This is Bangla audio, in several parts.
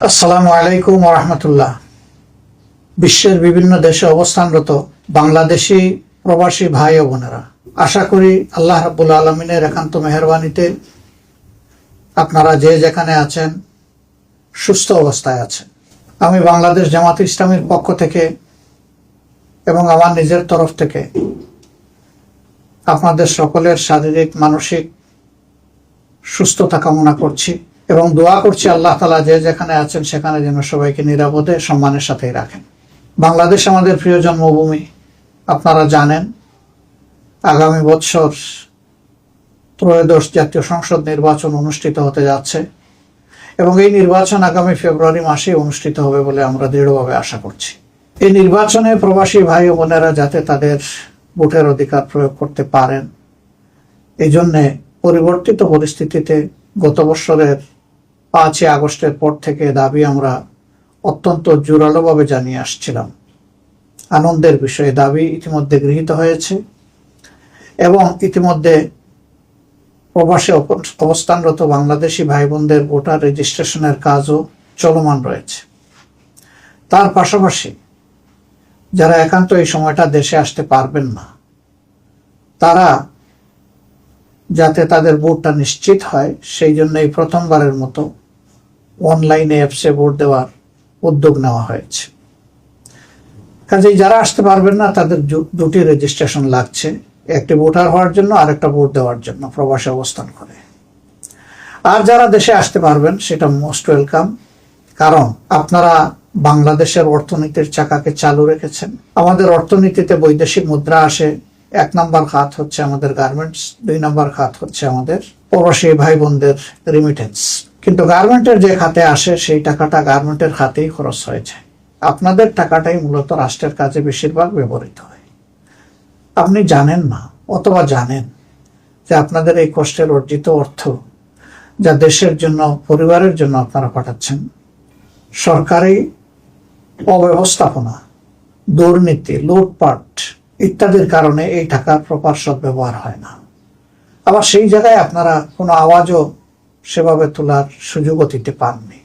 আসসালামু আলাইকুম ওয়া রাহমাতুল্লাহ। বিশ্বের বিভিন্ন দেশে অবস্থানরত বাংলাদেশি প্রবাসী ভাই ও বোনেরা, আশা করি আল্লাহ রাব্বুল আলামিনের একান্ত মেহেরবানিতে আপনারা যে যেখানে আছেন সুস্থ অবস্থায় আছেন। আমি বাংলাদেশ জামাতে ইসলামীর পক্ষ থেকে এবং আমার নিজের তরফ থেকে আপনাদের সকলের শারীরিক মানসিক সুস্থতা কামনা করছি এবং দোয়া করছি আল্লাহ তাআলা যে যেখানে আছেন সেখানে যেন সবাইকে নিরাপদে সম্মানের সাথেই রাখেন। বাংলাদেশ আমাদের প্রিয় জন্মভূমি। আপনারা জানেন আগামী বছর ত্রয়োদশ জাতীয় সংসদ নির্বাচন অনুষ্ঠিত হতে যাচ্ছে এবং এই নির্বাচন আগামী ফেব্রুয়ারি মাসে অনুষ্ঠিত হবে বলে আমরা দৃঢ়ভাবে আশা করছি। এই নির্বাচনে প্রবাসী ভাই ও বোনেরা যাতে তাদের ভোটের অধিকার প্রয়োগ করতে পারেন, এই জন্যে পরিবর্তিত পরিস্থিতিতে গত বছরের 5 আগস্টের পর থেকে দাবি আমরা অত্যন্ত জোরালোভাবে জানিয়ে আসছিলাম। আনন্দের বিষয়ে দাবি ইতিমধ্যে গৃহীত হয়েছে এবং ইতিমধ্যে প্রবাসে অবস্থানরত বাংলাদেশি ভাই বোনদের ভোটার রেজিস্ট্রেশনের কাজও চলমান রয়েছে। তার পাশাপাশি যারা একান্ত এই সময়টা দেশে আসতে পারবেন না, তারা যাতে তাদের ভোটটা নিশ্চিত হয় সেই জন্য এই প্রথমবারের মতো অনলাইনে অ্যাপসে ভোট দেওয়ার উদ্যোগ নেওয়া হয়েছে। কাজেই যারা আসতে পারবেন না তাদের দুটি রেজিস্ট্রেশন লাগছে, একটি ভোটার হওয়ার জন্য আর একটা ভোট দেওয়ার জন্য প্রবাসে অবস্থান করে। আর যারা দেশে আসতে পারবেন সেটা মোস্ট ওয়েলকাম, কারণ আপনারা বাংলাদেশের অর্থনীতির চাকাকে চালু রেখেছেন। আমাদের অর্থনীতিতে বৈদেশিক মুদ্রা আসে, 1 নম্বর খাত হচ্ছে আমাদের গার্মেন্টস, 2 নম্বর খাত হচ্ছে আমাদের প্রবাসী ভাই বোনদের রিমিটেন্স। কিন্তু গার্মেন্টের যে খাতে আসে সেই টাকাটা গার্মেন্টের খাতেই খরচ হয়ে যায়। আপনাদের টাকাটাই মূলত রাষ্ট্রের কাজে বেশিরভাগ ব্যবহৃত হয়। আপনি জানেন না অথবা জানেন যে আপনাদের এই কষ্টের অর্জিত অর্থ যা দেশের জন্য, পরিবারের জন্য আপনারা পাঠাচ্ছেন, সরকারি অব্যবস্থাপনা, দুর্নীতি, লুটপাট ইত্যাদির কারণে এই টাকার প্রপার সদ্ব্যবহার হয় না। আবার সেই জায়গায় আপনারা কোনো আওয়াজও সেভাবে তোলার সুযোগও দিতে পাননি।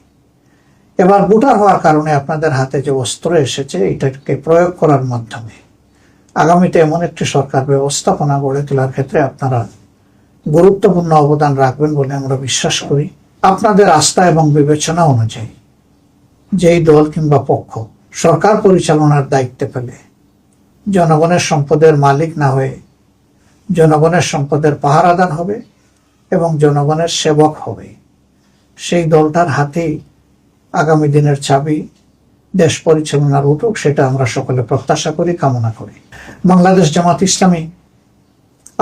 এবার ভোটার হওয়ার কারণে আপনাদের হাতে যে অস্ত্র এসেছে এটাকে প্রয়োগ করার মাধ্যমে আগামীতে এমন একটি সরকার ব্যবস্থাপনা গড়ে তোলার ক্ষেত্রে আপনারা গুরুত্বপূর্ণ অবদান রাখবেন বলে আমরা বিশ্বাস করি। আপনাদের আস্থা এবং বিবেচনা অনুযায়ী যেই দল কিংবা পক্ষ সরকার পরিচালনার দায়িত্বে পেলে জনগণের সম্পদের মালিক না হয়ে জনগণের সম্পদের পাহারাদার হবে এবং জনগণের সেবক হবে, সেই দলটার হাতেই আগামী দিনের চাবি দেশ পরিচালনার উঠুক, সেটা আমরা সকলে প্রত্যাশা করি, কামনা করি। বাংলাদেশ জামাত ইসলামী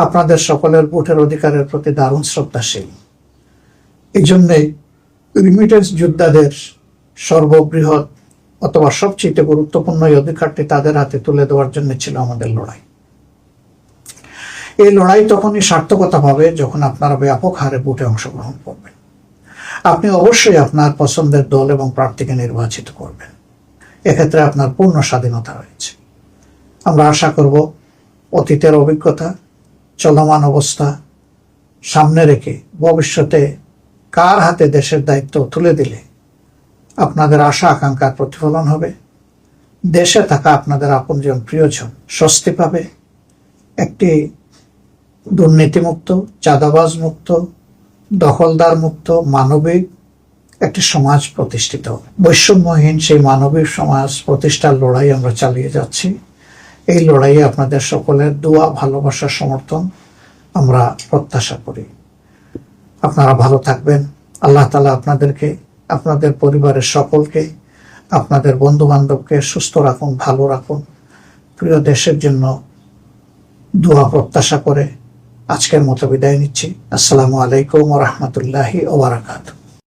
আপনাদের সকলের ভোটের অধিকারের প্রতি দারুণ শ্রদ্ধাশীল। এই জন্যেই রিমিটেন্স যোদ্ধাদের সর্ববৃহৎ অথবা সবচেয়ে গুরুত্বপূর্ণ এই অধিকারটি তাদের হাতে তুলে দেওয়ার জন্য ছিল আমাদের লড়াই। এই লড়াই তখনই সার্থকতা পাবে যখন আপনারা ব্যাপক হারে ভোটে অংশগ্রহণ করবেন। আপনি অবশ্যই আপনার পছন্দের দল এবং প্রার্থীকে নির্বাচিত করবেন, এক্ষেত্রে আপনার পূর্ণ স্বাধীনতা রয়েছে। আমরা আশা করব অতীতের অভিজ্ঞতা, চলমান অবস্থা সামনে রেখে ভবিষ্যতে কার হাতে দেশের দায়িত্ব তুলে দিলে আপনাদের আশা আকাঙ্ক্ষার প্রতিফলন হবে, দেশে থাকা আপনাদের আপনজন প্রিয়জন স্বস্তি পাবে, একটি দুর্নীতিমুক্ত, চাঁদাবাজ মুক্ত, দখলদার মুক্ত, মানবিক একটি সমাজ প্রতিষ্ঠিত হবে। বৈষম্যহীন সেই মানবিক সমাজ প্রতিষ্ঠার লড়াই আমরা চালিয়ে যাচ্ছি। এই লড়াইয়ে আপনাদের সকলের দোয়া, ভালোবাসার সমর্থন আমরা প্রত্যাশা করি। আপনারা ভালো থাকবেন। আল্লাহ তাআলা আপনাদেরকে, আপনাদের পরিবারের সকলকে, আপনাদের বন্ধু বান্ধবকে সুস্থ রাখুন, ভালো রাখুন। প্রিয় দেশের জন্য দোয়া প্রত্যাশা করে আজকের মতো বিদায় নিচ্ছি। আসসালামু আলাইকুম ওয়া রাহমাতুল্লাহি ওয়া বারাকাতুহু।